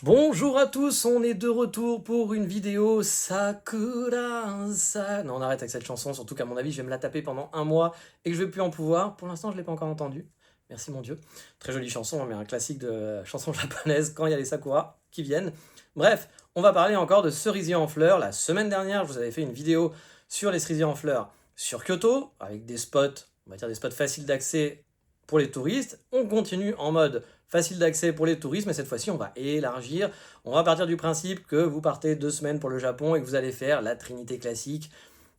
Bonjour à tous, on est de retour pour une vidéo Non, on arrête avec cette chanson, surtout qu'à mon avis, je vais me la taper pendant un mois et que je vais plus en pouvoir. Pour l'instant, je ne l'ai pas encore entendue. Merci mon Dieu. Très jolie chanson, hein, mais un classique de chanson japonaise quand il y a les sakura qui viennent. Bref, on va parler encore de cerisier en fleurs. La semaine dernière, je vous avais fait une vidéo sur les cerisiers en fleurs sur Kyoto, avec des spots, on va dire des spots faciles d'accès pour les touristes. On continue en mode facile d'accès pour les touristes, mais cette fois-ci, on va élargir. On va partir du principe que vous partez 2 semaines pour le Japon et que vous allez faire la Trinité classique,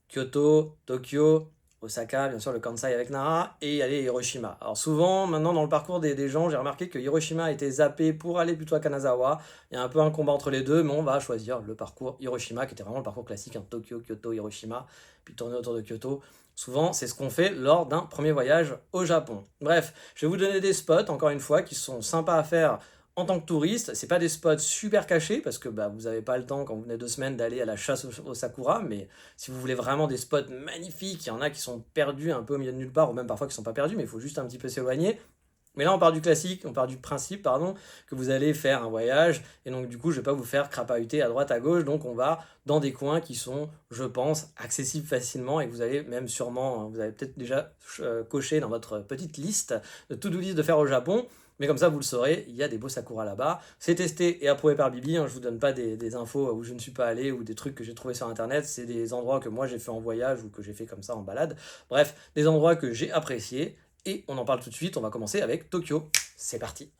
Kyoto, Tokyo, Osaka, bien sûr le Kansai avec Nara, et aller à Hiroshima. Alors souvent, maintenant dans le parcours des gens, j'ai remarqué que Hiroshima a été zappé pour aller plutôt à Kanazawa. Il y a un peu un combat entre les deux, mais on va choisir le parcours Hiroshima, qui était vraiment le parcours classique, hein, Tokyo, Kyoto, Hiroshima, puis tourner autour de Kyoto. Souvent, c'est ce qu'on fait lors d'un premier voyage au Japon. Bref, je vais vous donner des spots, encore une fois, qui sont sympas à faire en tant que touriste. C'est pas des spots super cachés, parce que vous n'avez pas le temps, quand vous venez 2 semaines, d'aller à la chasse au sakura, mais si vous voulez vraiment des spots magnifiques, il y en a qui sont perdus un peu au milieu de nulle part, ou même parfois qui ne sont pas perdus, mais il faut juste un petit peu s'éloigner. Mais là, on part du classique, on part du principe, pardon, que vous allez faire un voyage, et donc du coup, je ne vais pas vous faire crapahuter à droite, à gauche, donc on va dans des coins qui sont, je pense, accessibles facilement, et que vous allez même sûrement, hein, vous avez peut-être déjà coché dans votre petite liste de to-do list de faire au Japon, mais comme ça, vous le saurez, il y a des beaux sakura là-bas. C'est testé et approuvé par Bibi, hein, je vous donne pas des infos où je ne suis pas allé, ou des trucs que j'ai trouvé sur Internet, c'est des endroits que moi j'ai fait en voyage, ou que j'ai fait comme ça en balade. Bref, des endroits que j'ai appréciés, et on en parle tout de suite. On va commencer avec Tokyo. C'est parti.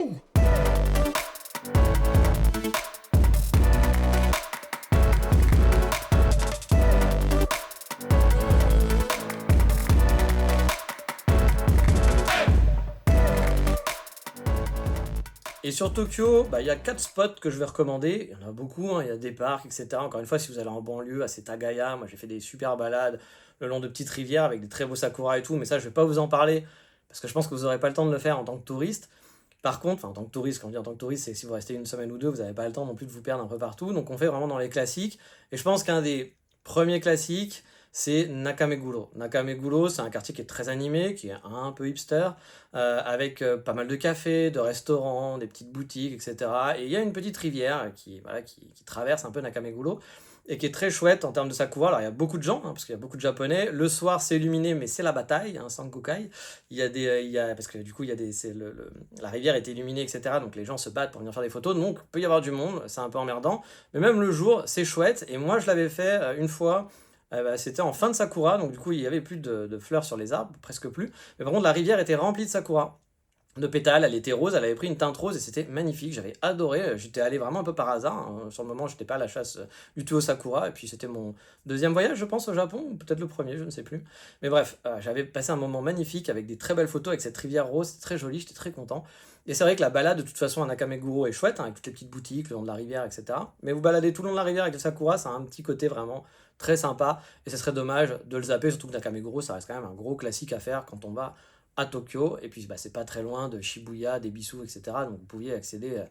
Et sur Tokyo, il y a 4 spots que je vais recommander. Il y en a beaucoup, hein, il y a des parcs, etc. Encore une fois, si vous allez en banlieue, à Setagaya, moi j'ai fait des super balades le long de petites rivières avec des très beaux sakuras et tout, mais ça je vais pas vous en parler parce que je pense que vous n'aurez pas le temps de le faire en tant que touriste. Par contre, enfin, en tant que touriste, quand on dit en tant que touriste, c'est que si vous restez 1 semaine ou 2, vous n'avez pas le temps non plus de vous perdre un peu partout. Donc on fait vraiment dans les classiques. Et je pense qu'un des premiers classiques, c'est Nakameguro. Nakameguro, c'est un quartier qui est très animé, qui est un peu hipster, avec pas mal de cafés, de restaurants, des petites boutiques, etc. Et il y a une petite rivière qui traverse un peu Nakameguro et qui est très chouette en termes de sakura. Alors il y a beaucoup de gens, hein, parce qu'il y a beaucoup de japonais. Le soir, c'est illuminé, mais c'est la bataille, hein, Sangokai. Parce que du coup, la rivière est illuminée, etc. Donc les gens se battent pour venir faire des photos. Donc il peut y avoir du monde, c'est un peu emmerdant. Mais même le jour, c'est chouette. Et moi, je l'avais fait une fois. C'était en fin de sakura, donc du coup il y avait plus de fleurs sur les arbres, presque plus. Mais par contre la rivière était remplie de sakura, de pétales, elle était rose, elle avait pris une teinte rose et c'était magnifique, j'avais adoré, j'étais allé vraiment un peu par hasard, hein. Sur le moment j'étais pas à la chasse du tout au sakura, et puis c'était mon deuxième voyage je pense au Japon, ou peut-être le premier, je ne sais plus. Mais bref, j'avais passé un moment magnifique avec des très belles photos avec cette rivière rose, c'était très joli, j'étais très content. Et c'est vrai que la balade de toute façon à Nakameguro est chouette, hein, avec toutes les petites boutiques le long de la rivière, etc. Mais vous baladez tout le long de la rivière avec le sakura, ça a un petit côté vraiment très sympa, et ce serait dommage de le zapper, surtout que Nakameguro ça reste quand même un gros classique à faire quand on va à Tokyo, et puis c'est pas très loin de Shibuya, d'Ebisu, etc. Donc vous pouviez accéder.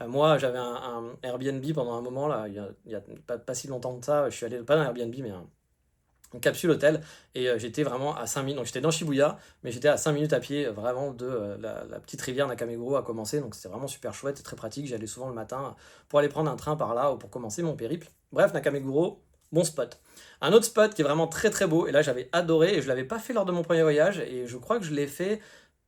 Moi, j'avais un Airbnb pendant un moment, là, il y a pas si longtemps de ça, je suis allé, pas dans un Airbnb, mais une capsule hôtel, et j'étais vraiment à 5 minutes, donc j'étais dans Shibuya, mais j'étais à 5 minutes à pied vraiment de la petite rivière Nakameguro à commencer, donc c'était vraiment super chouette et très pratique. J'y allais souvent le matin pour aller prendre un train par là ou pour commencer mon périple. Bref, Nakameguro, bon spot. Un autre spot qui est vraiment très très beau, et là j'avais adoré, et je l'avais pas fait lors de mon premier voyage, et je crois que je l'ai fait,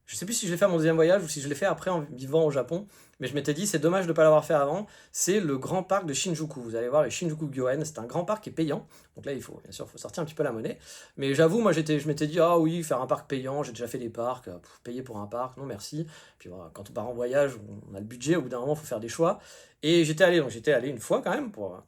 je sais plus si je l'ai fait à mon deuxième voyage ou si je l'ai fait après en vivant au Japon, mais je m'étais dit c'est dommage de ne pas l'avoir fait avant. C'est le grand parc de Shinjuku. Vous allez voir le Shinjuku Gyoen, c'est un grand parc qui est payant, donc là il faut bien sûr faut sortir un petit peu la monnaie, mais j'avoue moi je m'étais dit ah oui, faire un parc payant, j'ai déjà fait des parcs, payer pour un parc, non merci. Puis voilà, quand on part en voyage, on a le budget, au bout d'un moment il faut faire des choix, et j'étais allé une fois quand même pour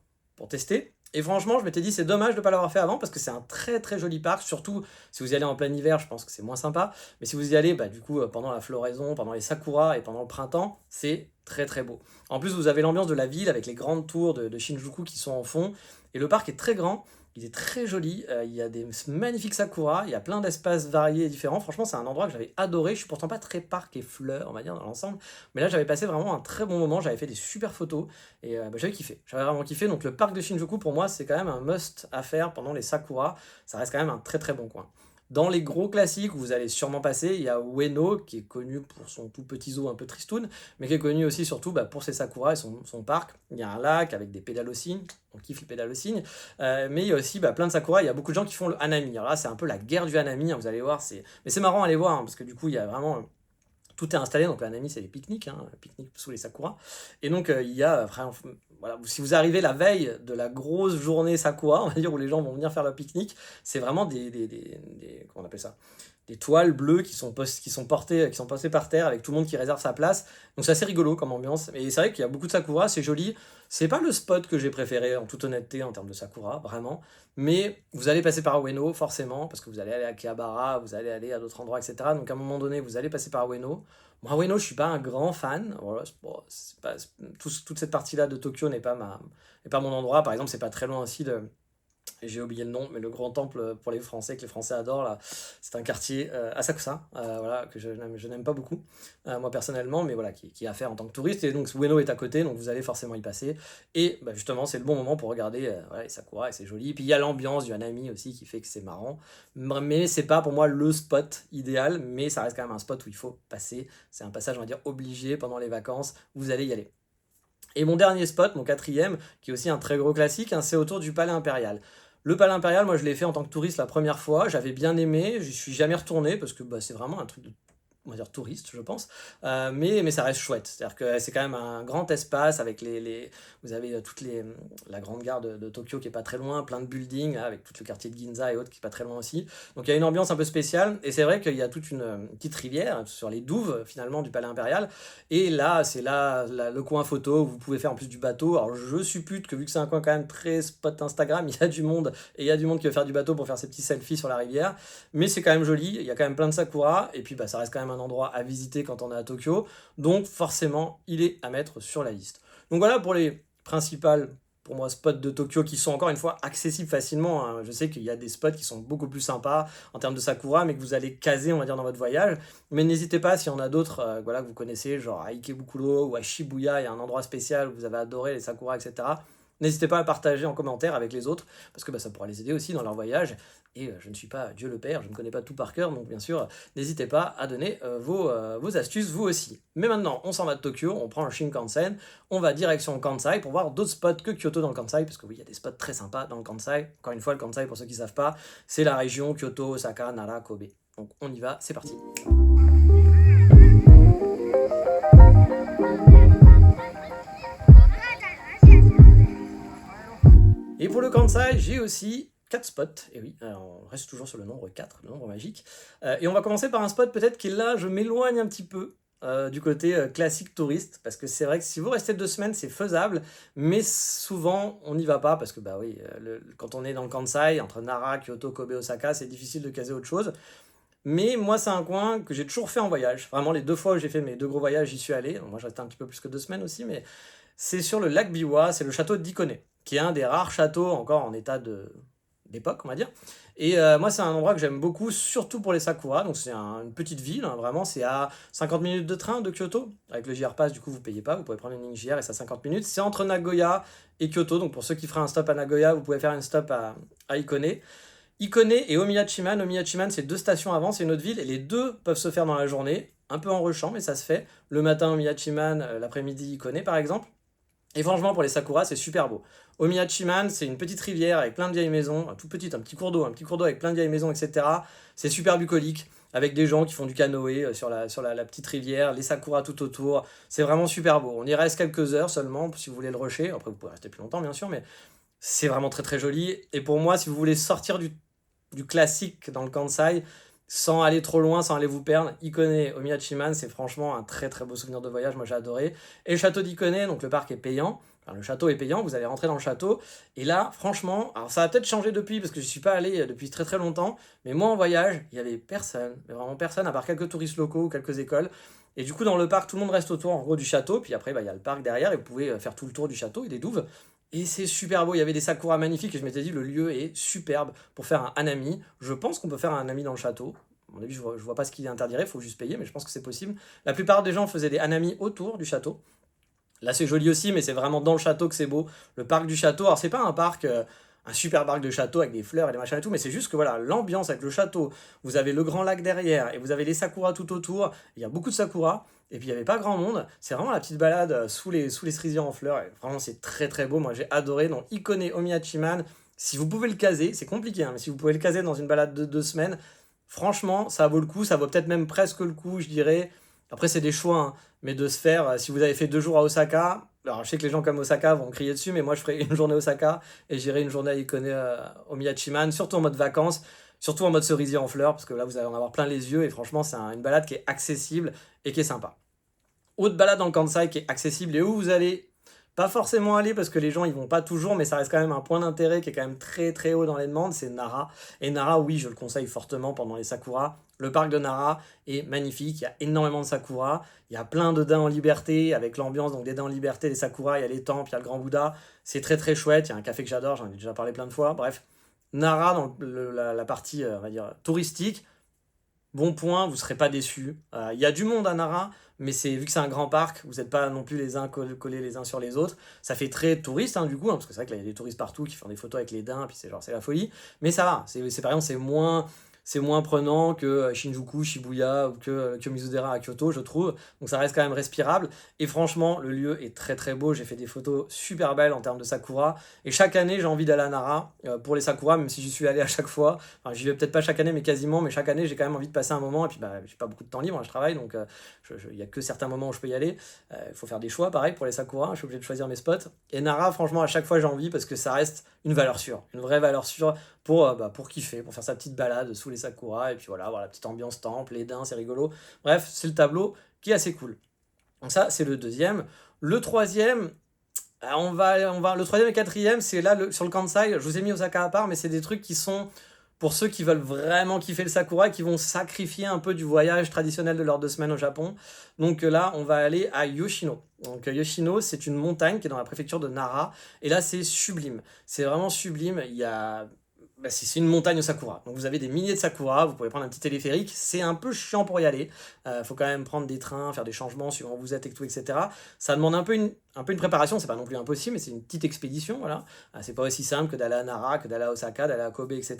tester. Et franchement, je m'étais dit, c'est dommage de ne pas l'avoir fait avant parce que c'est un très très joli parc. Surtout si vous y allez en plein hiver, je pense que c'est moins sympa. Mais si vous y allez, du coup, pendant la floraison, pendant les sakuras et pendant le printemps, c'est très très beau. En plus, vous avez l'ambiance de la ville avec les grandes tours de Shinjuku qui sont en fond. Et le parc est très grand. Il est très joli, il y a des magnifiques sakuras, il y a plein d'espaces variés et différents. Franchement, c'est un endroit que j'avais adoré. Je suis pourtant pas très parc et fleurs, on va dire, dans l'ensemble. Mais là, j'avais passé vraiment un très bon moment. J'avais fait des super photos et j'avais kiffé. J'avais vraiment kiffé. Donc, le parc de Shinjuku, pour moi, c'est quand même un must à faire pendant les sakuras. Ça reste quand même un très très bon coin. Dans les gros classiques où vous allez sûrement passer, il y a Ueno, qui est connu pour son tout petit zoo un peu tristoun, mais qui est connu aussi surtout pour ses sakuras et son parc. Il y a un lac avec des pédales au cygne, on kiffe les pédales au cygne, mais il y a aussi plein de sakuras. Il y a beaucoup de gens qui font le hanami. Alors là, c'est un peu la guerre du hanami, hein, vous allez voir. Mais c'est marrant à aller voir, hein, parce que du coup, il y a vraiment tout est installé, donc un ami c'est les pique-niques, hein, pique-nique sous les sakuras. Et donc il y a vraiment, voilà, si vous arrivez la veille de la grosse journée sakura, on va dire, où les gens vont venir faire leur pique-nique, c'est vraiment comment on appelle ça, des toiles bleues qui sont postées par terre avec tout le monde qui réserve sa place. Donc c'est assez rigolo comme ambiance. Et c'est vrai qu'il y a beaucoup de sakura, c'est joli. C'est pas le spot que j'ai préféré en toute honnêteté en termes de sakura, vraiment. Mais vous allez passer par Ueno, forcément, parce que vous allez aller à Akihabara, vous allez aller à d'autres endroits, etc. Donc à un moment donné, vous allez passer par Ueno. Moi, Ueno, je suis pas un grand fan. Voilà, toute cette partie-là de Tokyo n'est pas mon endroit. Par exemple, c'est pas très loin aussi j'ai oublié le nom, mais le grand temple pour les Français, que les Français adorent, là, c'est un quartier Asakusa, voilà, que je n'aime pas beaucoup, moi personnellement, mais voilà, qui est à faire en tant que touriste, et donc Ueno est à côté, donc vous allez forcément y passer, et justement, c'est le bon moment pour regarder voilà, les sakura, et c'est joli, puis il y a l'ambiance du hanami aussi, qui fait que c'est marrant, mais c'est pas pour moi le spot idéal, mais ça reste quand même un spot où il faut passer, c'est un passage, on va dire, obligé pendant les vacances, vous allez y aller. Et mon dernier spot, mon quatrième, qui est aussi un très gros classique, hein, c'est autour du Palais Impérial. Le Palais Impérial, moi je l'ai fait en tant que touriste la première fois, j'avais bien aimé, j'y suis jamais retourné parce que c'est vraiment un truc de, on va dire, touriste, je pense. Mais ça reste chouette. C'est-à-dire que c'est quand même un grand espace avec vous avez la grande gare de Tokyo qui est pas très loin, plein de buildings, là, avec tout le quartier de Ginza et autres qui est pas très loin aussi. Donc il y a une ambiance un peu spéciale. Et c'est vrai qu'il y a toute une petite rivière sur les douves finalement du Palais Impérial. Et là, c'est le coin photo où vous pouvez faire en plus du bateau. Alors je suppute que vu que c'est un coin quand même très spot Instagram, il y a du monde. Et il y a du monde qui veut faire du bateau pour faire ses petits selfies sur la rivière. Mais c'est quand même joli. Il y a quand même plein de sakura. Et puis ça reste quand même un endroit à visiter quand on est à Tokyo. Donc forcément, il est à mettre sur la liste. Donc voilà pour les principales, pour moi, spots de Tokyo qui sont encore une fois accessibles facilement, hein. Je sais qu'il y a des spots qui sont beaucoup plus sympas en termes de sakura, mais que vous allez caser, on va dire, dans votre voyage. Mais n'hésitez pas, s'il y en a d'autres voilà, que vous connaissez, genre à Ikebukuro ou à Shibuya, il y a un endroit spécial où vous avez adoré les sakura, etc. N'hésitez pas à partager en commentaire avec les autres, parce que ça pourra les aider aussi dans leur voyage. Et je ne suis pas Dieu le Père, je ne connais pas tout par cœur, donc bien sûr, n'hésitez pas à donner vos astuces, vous aussi. Mais maintenant, on s'en va de Tokyo, on prend le Shinkansen, on va direction Kansai pour voir d'autres spots que Kyoto dans le Kansai, parce que oui, il y a des spots très sympas dans le Kansai. Encore une fois, le Kansai, pour ceux qui ne savent pas, c'est la région Kyoto, Osaka, Nara, Kobe. Donc on y va, c'est parti. Et pour le Kansai, j'ai aussi 4 spots, et oui, on reste toujours sur le nombre 4, le nombre magique. Et on va commencer par un spot peut-être qui là, je m'éloigne un petit peu du côté classique touriste, parce que c'est vrai que si vous restez 2 semaines, c'est faisable, mais souvent, on n'y va pas, parce que oui, quand on est dans le Kansai, entre Nara, Kyoto, Kobe, Osaka, c'est difficile de caser autre chose. Mais moi, c'est un coin que j'ai toujours fait en voyage. Vraiment, les 2 fois où j'ai fait mes 2 gros voyages, j'y suis allé. Moi, je restais un petit peu plus que 2 semaines aussi, mais c'est sur le lac Biwa, c'est le château d'Ikone, qui est un des rares châteaux encore en état d'époque, on va dire. Et moi, c'est un endroit que j'aime beaucoup, surtout pour les sakura. Donc, c'est une petite ville, hein, vraiment. C'est à 50 minutes de train de Kyoto. Avec le JR Pass, du coup, vous payez pas. Vous pouvez prendre une ligne JR et c'est à 50 minutes. C'est entre Nagoya et Kyoto. Donc, pour ceux qui feraient un stop à Nagoya, vous pouvez faire un stop à Ikone. Ikone et Omiyachiman. Omiyachiman, c'est 2 stations avant, c'est une autre ville. Et les deux peuvent se faire dans la journée. Un peu en rushant, mais ça se fait. Le matin, Omiyachiman, l'après-midi, Ikone, par exemple. Et franchement, pour les sakura, c'est super beau. Omiyachiman, c'est une petite rivière avec plein de vieilles maisons, tout petit, un petit cours d'eau avec plein de vieilles maisons, etc. C'est super bucolique, avec des gens qui font du canoë sur la petite rivière, les sakura tout autour. C'est vraiment super beau. On y reste quelques heures seulement, si vous voulez le rusher. Après, vous pouvez rester plus longtemps, bien sûr, mais c'est vraiment très très joli. Et pour moi, si vous voulez sortir du classique dans le Kansai, sans aller trop loin, sans aller vous perdre, Ikone Omiyachiman, c'est franchement un très très beau souvenir de voyage, moi j'ai adoré. Et le château d'Ikone, donc le parc est payant, enfin le château est payant, vous allez rentrer dans le château, et là, franchement, alors ça a peut-être changé depuis, parce que je suis pas allé depuis très très longtemps, mais moi en voyage, il y avait personne, mais vraiment personne, à part quelques touristes locaux ou quelques écoles. Et du coup, dans le parc, tout le monde reste autour en gros du château, puis après, il y a le parc derrière, et vous pouvez faire tout le tour du château et des douves. Et c'est super beau, il y avait des sakuras magnifiques et je m'étais dit le lieu est superbe pour faire un hanami. Je pense qu'on peut faire un hanami dans le château. À mon avis, je vois pas ce qui interdirait, il faut juste payer, mais je pense que c'est possible. La plupart des gens faisaient des hanamis autour du château. Là, c'est joli aussi, mais c'est vraiment dans le château que c'est beau. Le parc du château, alors c'est pas un parc un super parc de château avec des fleurs et des machins et tout, mais c'est juste que voilà, l'ambiance avec le château, vous avez le grand lac derrière, et vous avez les sakuras tout autour, il y a beaucoup de sakuras, et puis il n'y avait pas grand monde, c'est vraiment la petite balade sous les cerisiers en fleurs, et vraiment c'est très très beau, moi j'ai adoré, donc Ikone Omiyachiman, si vous pouvez le caser, c'est compliqué, hein, mais si vous pouvez le caser dans une balade de 2 semaines, franchement, ça vaut le coup, ça vaut peut-être même presque le coup, je dirais. Après, c'est des choix, hein, mais de se faire, si vous avez fait 2 jours à Osaka, alors je sais que les gens comme Osaka vont crier dessus, mais moi je ferai une journée à Osaka et j'irai une journée à Ikone au Miyachiman, surtout en mode vacances, surtout en mode cerisier en fleurs, parce que là vous allez en avoir plein les yeux et franchement, c'est une balade qui est accessible et qui est sympa. Autre balade dans le Kansai qui est accessible et où vous allez pas forcément aller parce que les gens ils vont pas toujours, mais ça reste quand même un point d'intérêt qui est quand même très très haut dans les demandes, c'est Nara. Et Nara, oui, je le conseille fortement pendant les Sakura. Le parc de Nara est magnifique, il y a énormément de Sakura, il y a plein de daims en liberté avec l'ambiance, donc des daims en liberté, des Sakura, il y a les temples, il y a le Grand Bouddha, c'est très très chouette, il y a un café que j'adore, j'en ai déjà parlé plein de fois, bref. Nara, dans la partie, on va dire, touristique, bon point, vous ne serez pas déçus. Il y a du monde à Nara, mais vu que c'est un grand parc, vous n'êtes pas non plus les uns collés les uns sur les autres. Ça fait très touriste, hein, du coup, hein, parce que c'est vrai qu'il y a des touristes partout qui font des photos avec les daims, puis c'est la folie. Mais ça va, par exemple, c'est moins prenant que Shinjuku, Shibuya ou que Mizudera à Kyoto, je trouve. Donc ça reste quand même respirable. Et franchement, le lieu est très très beau. J'ai fait des photos super belles en termes de sakura. Et chaque année, j'ai envie d'aller à Nara pour les sakura, même si j'y suis allé à chaque fois. Enfin, j'y vais peut-être pas chaque année, mais quasiment. Mais chaque année, j'ai quand même envie de passer un moment. Et puis, bah, j'ai pas beaucoup de temps libre, hein, je travaille. Donc, il y a que certains moments où je peux y aller. Il faut faire des choix, pareil, pour les sakura. Je suis obligé de choisir mes spots. Et Nara, franchement, à chaque fois, j'ai envie parce que ça reste une valeur sûre. Une vraie valeur sûre pour kiffer, pour faire sa petite balade sous les sakuras, et puis voilà, avoir la petite ambiance temple, les daims, c'est rigolo. Bref, c'est le tableau qui est assez cool. Donc ça, c'est le deuxième. Le troisième, le troisième et quatrième, c'est là, sur le Kansai, je vous ai mis Osaka à part, mais c'est des trucs qui sont pour ceux qui veulent vraiment kiffer le sakura, qui vont sacrifier un peu du voyage traditionnel de leurs 2 semaines au Japon. Donc là, on va aller à Yoshino. Donc Yoshino, c'est une montagne qui est dans la préfecture de Nara. Et là, c'est sublime. C'est vraiment sublime. C'est une montagne au sakura. Donc vous avez des milliers de sakura, vous pouvez prendre un petit téléphérique. C'est un peu chiant pour y aller. Faut quand même prendre des trains, faire des changements suivant où vous êtes et tout, etc. Ça demande un peu une préparation, c'est pas non plus impossible, mais c'est une petite expédition, voilà. C'est pas aussi simple que d'aller à Nara, que d'aller à Osaka, d'aller à Kobe, etc.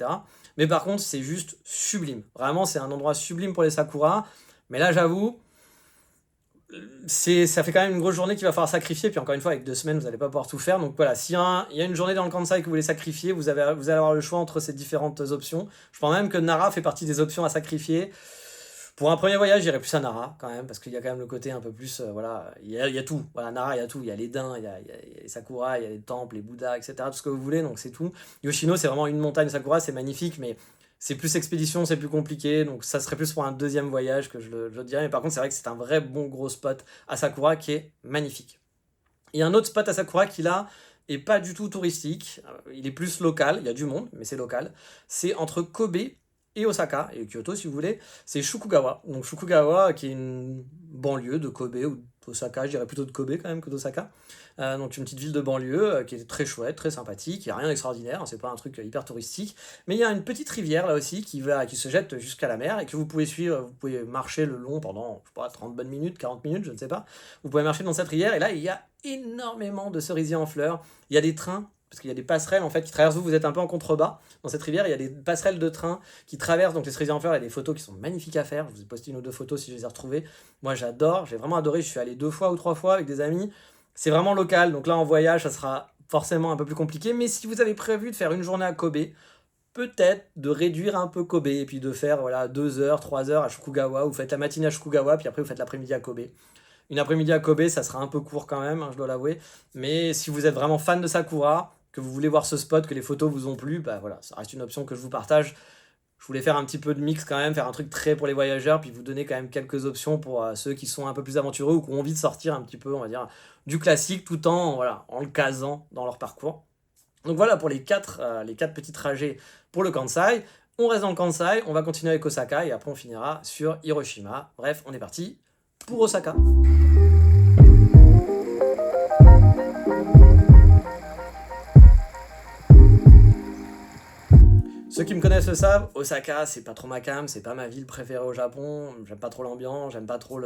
Mais par contre, c'est juste sublime. Vraiment, c'est un endroit sublime pour les sakura. Mais là, j'avoue, ça fait quand même une grosse journée qu'il va falloir sacrifier. Puis encore une fois, avec 2 semaines, vous n'allez pas pouvoir tout faire. Donc voilà, s'il y a une journée dans le Kansai que vous voulez sacrifier, vous allez avoir le choix entre ces différentes options. Je pense même que Nara fait partie des options à sacrifier. Pour un premier voyage, j'irais plus à Nara quand même, parce qu'il y a quand même le côté un peu plus. Voilà, il y a tout. Voilà, Nara, il y a tout. Il y a les daims, il y a les sakuras, il y a les temples, les bouddhas, etc. Tout ce que vous voulez, donc c'est tout. Yoshino, c'est vraiment une montagne sakura, c'est magnifique, mais c'est plus expédition, c'est plus compliqué, donc ça serait plus pour un deuxième voyage que je le dirais. Mais par contre, c'est vrai que c'est un vrai bon gros spot à Sakura qui est magnifique. Il y a un autre spot à Sakura qui là est pas du tout touristique, il est plus local, il y a du monde, mais c'est local. C'est entre Kobe et Osaka, et Kyoto si vous voulez, c'est Shukugawa. Donc Shukugawa qui est une banlieue de Kobe ou d'Osaka, je dirais plutôt de Kobe quand même que d'Osaka. Donc une petite ville de banlieue qui est très chouette, très sympathique, il n'y a rien d'extraordinaire, hein, c'est pas un truc hyper touristique, mais il y a une petite rivière là aussi qui se jette jusqu'à la mer et que vous pouvez suivre, vous pouvez marcher le long pendant, je sais pas, 30 bonnes minutes, 40 minutes, je ne sais pas. Vous pouvez marcher dans cette rivière et là il y a énormément de cerisiers en fleurs, il y a des trains, parce qu'il y a des passerelles en fait qui traversent, vous êtes un peu en contrebas dans cette rivière, il y a des passerelles de train qui traversent donc les cerisiers en fleurs, il y a des photos qui sont magnifiques à faire, je vous ai posté une ou deux photos si je les ai retrouvées, moi j'adore, j'ai vraiment adoré, je suis allé 2 fois ou 3 fois avec des amis, c'est vraiment local, donc là en voyage ça sera forcément un peu plus compliqué, mais si vous avez prévu de faire une journée à Kobe, peut-être de réduire un peu Kobe et puis de faire voilà 2 heures, 3 heures à Shukugawa, vous faites la matinée à Shukugawa, puis après vous faites l'après-midi à Kobe. Une après-midi à Kobe, ça sera un peu court quand même, hein, je dois l'avouer. Mais si vous êtes vraiment fan de Sakura, que vous voulez voir ce spot, que les photos vous ont plu, bah voilà, ça reste une option que je vous partage. Je voulais faire un petit peu de mix quand même, faire un truc très pour les voyageurs, puis vous donner quand même quelques options pour ceux qui sont un peu plus aventureux ou qui ont envie de sortir un petit peu, on va dire, du classique tout en le casant dans leur parcours. Donc voilà pour les quatre petits trajets pour le Kansai. On reste dans le Kansai, on va continuer avec Osaka et après on finira sur Hiroshima. Bref, on est parti pour Osaka. Ceux qui me connaissent le savent, Osaka, c'est pas trop ma came, c'est pas ma ville préférée au Japon. J'aime pas trop l'ambiance, j'aime pas trop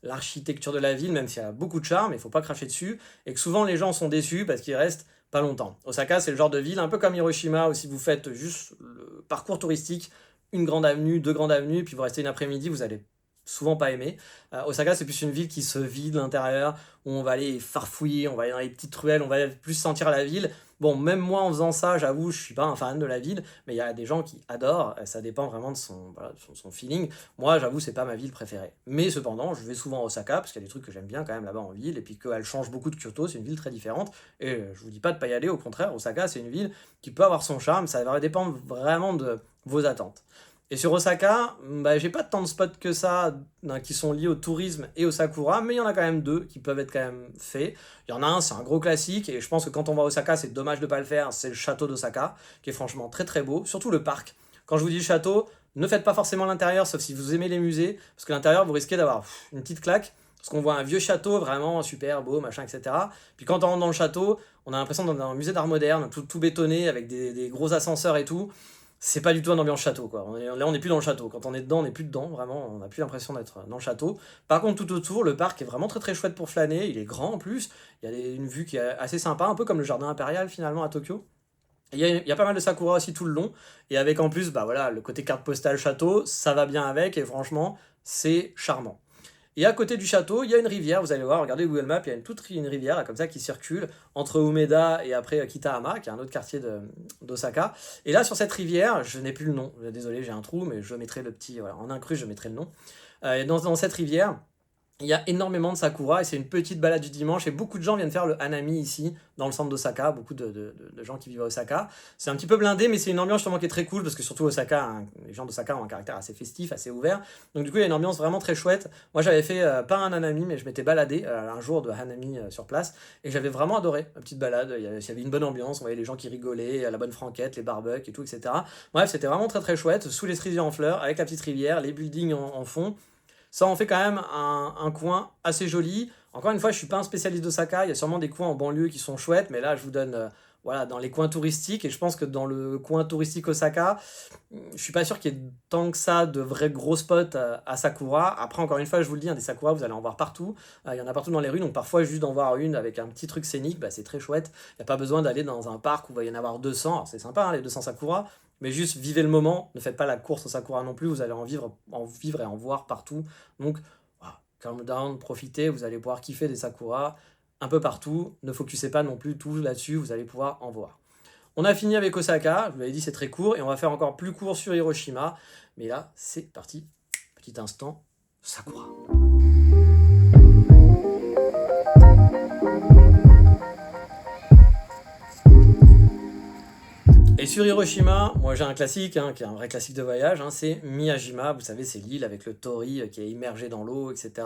l'architecture de la ville, même s'il y a beaucoup de charme, il faut pas cracher dessus. Et que souvent les gens sont déçus parce qu'il reste pas longtemps. Osaka, c'est le genre de ville, un peu comme Hiroshima, où si vous faites juste le parcours touristique, une grande avenue, deux grandes avenues, puis vous restez une après-midi, vous allez souvent pas aimer. Osaka, c'est plus une ville qui se vide de l'intérieur, où on va aller farfouiller, on va aller dans les petites ruelles, on va plus sentir la ville. Bon, même moi en faisant ça, j'avoue, je suis pas un fan de la ville, mais il y a des gens qui adorent, ça dépend vraiment de voilà, son feeling. Moi, j'avoue, c'est pas ma ville préférée. Mais cependant, je vais souvent à Osaka, parce qu'il y a des trucs que j'aime bien quand même là-bas en ville, et puis qu'elle change beaucoup de Kyoto, c'est une ville très différente. Et je vous dis pas de pas y aller, au contraire, Osaka, c'est une ville qui peut avoir son charme, ça va dépendre vraiment de vos attentes. Et sur Osaka, bah, j'ai pas tant de spots que ça qui sont liés au tourisme et au sakura, mais il y en a quand même deux qui peuvent être quand même faits. Il y en a un, c'est un gros classique, et je pense que quand on va à Osaka, c'est dommage de pas le faire, c'est le château d'Osaka, qui est franchement très très beau, surtout le parc. Quand je vous dis château, ne faites pas forcément l'intérieur, sauf si vous aimez les musées, parce que l'intérieur, vous risquez d'avoir une petite claque, parce qu'on voit un vieux château vraiment super beau, machin, etc. Puis quand on rentre dans le château, on a l'impression d'être dans un musée d'art moderne, tout bétonné, avec des gros ascenseurs et tout. C'est pas du tout un ambiance château, quoi. Là, on n'est plus dans le château. Quand on est dedans, on n'est plus dedans, vraiment. On n'a plus l'impression d'être dans le château. Par contre, tout autour, le parc est vraiment très très chouette pour flâner. Il est grand en plus. Il y a une vue qui est assez sympa, un peu comme le jardin impérial finalement à Tokyo. Et il y a pas mal de sakura aussi tout le long. Et avec en plus, bah voilà, le côté carte postale château, ça va bien avec. Et franchement, c'est charmant. Et à côté du château, il y a une rivière, vous allez voir, regardez Google Maps, il y a une rivière là, comme ça qui circule entre Umeda et après Kitahama, qui est un autre quartier d'Osaka. Et là, sur cette rivière, je n'ai plus le nom, désolé, j'ai un trou, mais je mettrai le petit, voilà, en incrus, je mettrai le nom. Et dans cette rivière, il y a énormément de sakura et c'est une petite balade du dimanche et beaucoup de gens viennent faire le hanami ici dans le centre d'Osaka, beaucoup de gens qui vivent à Osaka. C'est un petit peu blindé mais c'est une ambiance justement qui est très cool parce que surtout Osaka, hein, les gens d'Osaka ont un caractère assez festif, assez ouvert. Donc du coup il y a une ambiance vraiment très chouette. Moi j'avais fait pas un hanami mais je m'étais baladé un jour de hanami sur place et j'avais vraiment adoré la petite balade. Il y avait une bonne ambiance, on voyait les gens qui rigolaient, la bonne franquette, les barbecues et tout, etc. Bref c'était vraiment très très chouette, sous les cerisiers en fleurs, avec la petite rivière, les buildings en fond. Ça en fait quand même un coin assez joli. Encore une fois, je ne suis pas un spécialiste d'Osaka. Il y a sûrement des coins en banlieue qui sont chouettes, mais là, je vous donne voilà, dans les coins touristiques. Et je pense que dans le coin touristique Osaka, je suis pas sûr qu'il y ait tant que ça de vrais gros spots à Sakura. Après, encore une fois, je vous le dis, hein, des Sakura, vous allez en voir partout. Il y en a partout dans les rues. Donc parfois, juste d'en voir une avec un petit truc scénique, bah, c'est très chouette. Il n'y a pas besoin d'aller dans un parc où il va y en avoir 200. Alors, c'est sympa, hein, les 200 Sakura. Mais juste vivez le moment, ne faites pas la course au Sakura non plus, vous allez en vivre et en voir partout. Donc, voilà, calm down, profitez, vous allez pouvoir kiffer des Sakura un peu partout. Ne focussez pas non plus tout là-dessus, vous allez pouvoir en voir. On a fini avec Osaka, je vous l'avais dit c'est très court, et on va faire encore plus court sur Hiroshima. Mais là, c'est parti, petit instant, Sakura. Et sur Hiroshima, moi j'ai un classique, hein, qui est un vrai classique de voyage, hein, c'est Miyajima. Vous savez, c'est l'île avec le tori qui est immergé dans l'eau, etc.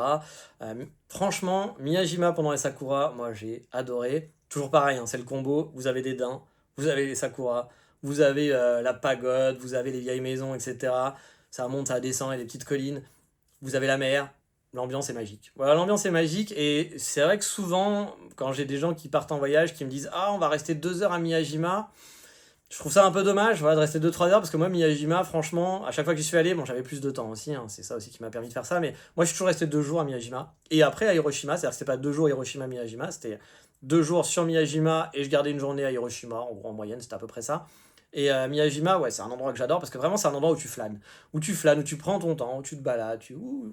Franchement, Miyajima pendant les sakura, moi j'ai adoré. Toujours pareil, hein, c'est le combo. Vous avez des daims, vous avez les sakura, vous avez la pagode, vous avez les vieilles maisons, etc. Ça monte, ça descend, et des petites collines. Vous avez la mer. L'ambiance est magique. Voilà, l'ambiance est magique et c'est vrai que souvent, quand j'ai des gens qui partent en voyage, qui me disent «Ah, on va rester 2 heures à Miyajima», je trouve ça un peu dommage voilà, de rester 2-3 heures parce que moi, Miyajima, franchement, à chaque fois que j'y suis allé, bon, j'avais plus de temps aussi, hein, c'est ça aussi qui m'a permis de faire ça, mais moi, je suis toujours resté 2 jours à Miyajima. Et après, à Hiroshima, c'est-à-dire que c'était pas 2 jours Hiroshima-Miyajima, c'était 2 jours sur Miyajima et je gardais une journée à Hiroshima, en gros, en moyenne, c'était à peu près ça. Et Miyajima, ouais, c'est un endroit que j'adore parce que vraiment, c'est un endroit où tu flânes. Où tu prends ton temps, où tu te balades,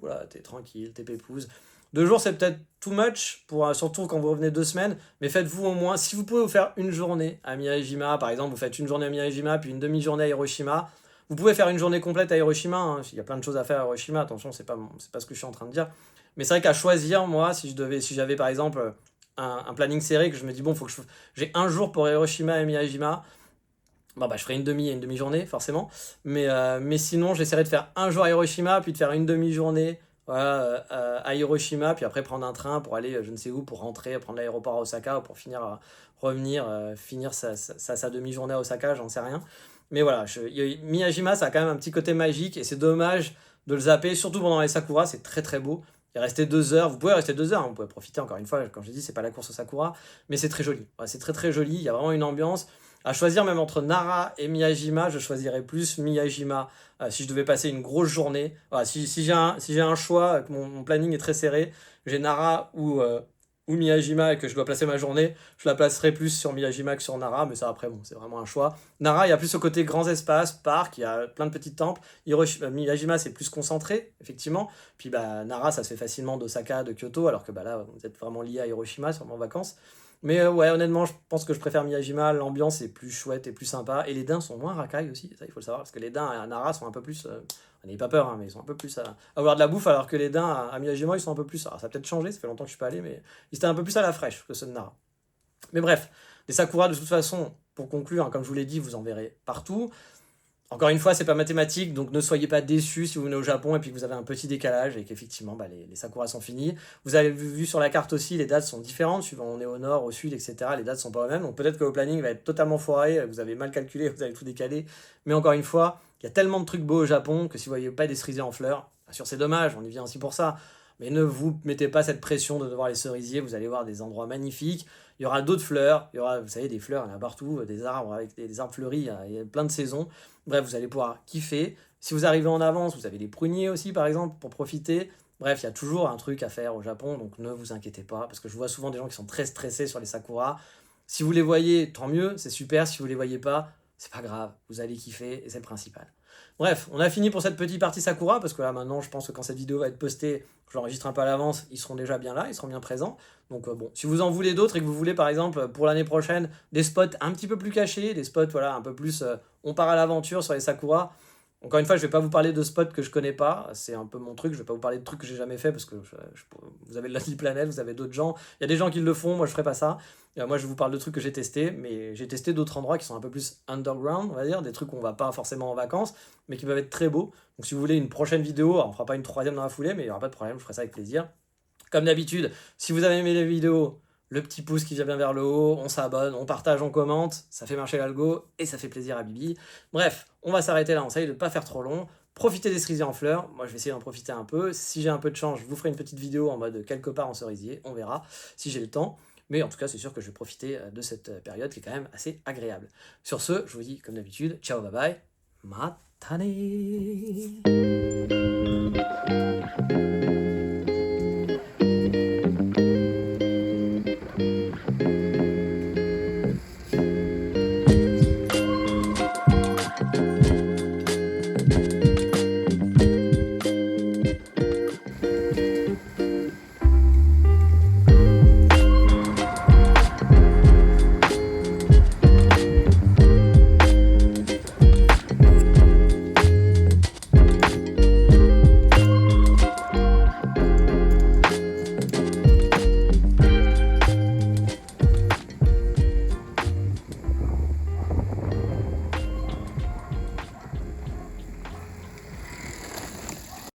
voilà, t'es tranquille, t'es pépouze. 2 jours, c'est peut-être too much, surtout quand vous revenez 2 semaines, mais faites-vous au moins, si vous pouvez vous faire une journée à Miyajima, par exemple, vous faites une journée à Miyajima, puis une demi-journée à Hiroshima, vous pouvez faire une journée complète à Hiroshima, hein, il y a plein de choses à faire à Hiroshima, attention, c'est pas ce que je suis en train de dire, mais c'est vrai qu'à choisir, moi, si j'avais par exemple un planning serré, que je me dis, bon, j'ai un jour pour Hiroshima et Miyajima, bon, bah, je ferai une demi et une demi-journée, forcément. Mais sinon, j'essaierai de faire un jour à Hiroshima, puis de faire une demi-journée voilà, à Hiroshima, puis après prendre un train pour aller je ne sais où, pour rentrer, prendre l'aéroport à Osaka, ou pour finir, revenir, finir sa demi-journée à Osaka, j'en sais rien. Mais voilà, Miyajima, ça a quand même un petit côté magique, et c'est dommage de le zapper, surtout pendant les Sakura, c'est très très beau. Il est resté 2 heures, vous pouvez rester 2 heures, hein, vous pouvez profiter encore une fois, comme je dis, c'est pas la course au Sakura, mais c'est très joli. Ouais, c'est très très joli, il y a vraiment une ambiance. À choisir même entre Nara et Miyajima, je choisirais plus Miyajima si je devais passer une grosse journée. Voilà, si j'ai un choix, que mon planning est très serré, j'ai Nara ou ou Miyajima et que je dois placer ma journée, je la placerai plus sur Miyajima que sur Nara, mais ça après, bon, c'est vraiment un choix. Nara, il y a plus ce côté grands espaces, parc, il y a plein de petits temples. Miyajima, c'est plus concentré, effectivement. Puis bah, Nara, ça se fait facilement d'Osaka, de Kyoto, alors que bah, là, vous êtes vraiment lié à Hiroshima, sûrement en vacances. Mais ouais, honnêtement, je pense que je préfère Miyajima, l'ambiance est plus chouette et plus sympa, et les daims sont moins racailles aussi, ça il faut le savoir, parce que les daims à Nara sont un peu plus... n'ayez pas peur, hein, mais ils sont un peu plus à avoir de la bouffe, alors que les daims à Miyajima, ils sont un peu plus... Alors ça a peut-être changé, ça fait longtemps que je suis pas allé, mais ils étaient un peu plus à la fraîche que ceux de Nara. Mais bref, les Sakura, de toute façon, pour conclure, hein, comme je vous l'ai dit, vous en verrez partout. Encore une fois, c'est pas mathématique, donc ne soyez pas déçus si vous venez au Japon et puis que vous avez un petit décalage et qu'effectivement bah, les sakuras sont finis. Vous avez vu sur la carte aussi, les dates sont différentes, suivant on est au nord, au sud, etc. Les dates sont pas les mêmes, donc peut-être que le planning va être totalement foiré, vous avez mal calculé, vous avez tout décalé. Mais encore une fois, il y a tellement de trucs beaux au Japon que si vous voyez pas des cerisiers en fleurs, bien sûr c'est dommage, on y vient aussi pour ça. Mais ne vous mettez pas cette pression de devoir les cerisiers, vous allez voir des endroits magnifiques. Il y aura d'autres fleurs, il y aura, vous savez, des fleurs, il y en a partout, des arbres avec des arbres fleuris, il y a plein de saisons. Bref, vous allez pouvoir kiffer. Si vous arrivez en avance, vous avez les pruniers aussi, par exemple, pour profiter. Bref, il y a toujours un truc à faire au Japon, donc ne vous inquiétez pas, parce que je vois souvent des gens qui sont très stressés sur les sakuras. Si vous les voyez, tant mieux, c'est super. Si vous les voyez pas, c'est pas grave, vous allez kiffer et c'est le principal. Bref, on a fini pour cette petite partie Sakura, parce que là maintenant, je pense que quand cette vidéo va être postée, je l'enregistre un peu à l'avance, ils seront déjà bien là, ils seront bien présents. Donc bon, si vous en voulez d'autres et que vous voulez par exemple pour l'année prochaine des spots un petit peu plus cachés, des spots voilà un peu plus on part à l'aventure sur les Sakura. Encore une fois, je vais pas vous parler de spots que je connais pas, c'est un peu mon truc, je vais pas vous parler de trucs que j'ai jamais fait parce que vous avez le Lucky Planet, vous avez d'autres gens, il y a des gens qui le font, moi je ferai pas ça. Moi je vous parle de trucs que j'ai testés, mais j'ai testé d'autres endroits qui sont un peu plus underground, on va dire, des trucs où on va pas forcément en vacances, mais qui peuvent être très beaux. Donc si vous voulez une prochaine vidéo, alors, on fera pas une troisième dans la foulée, mais il y aura pas de problème, je ferai ça avec plaisir. Comme d'habitude, si vous avez aimé les vidéos, le petit pouce qui vient bien vers le haut, on s'abonne, on partage, on commente, ça fait marcher l'algo et ça fait plaisir à Bibi. Bref, on va s'arrêter là, on essaye de ne pas faire trop long. Profitez des cerisiers en fleurs, moi je vais essayer d'en profiter un peu. Si j'ai un peu de chance, je vous ferai une petite vidéo en mode quelque part en cerisier, on verra si j'ai le temps. Mais en tout cas, c'est sûr que je vais profiter de cette période qui est quand même assez agréable. Sur ce, je vous dis comme d'habitude, ciao, bye bye, matane.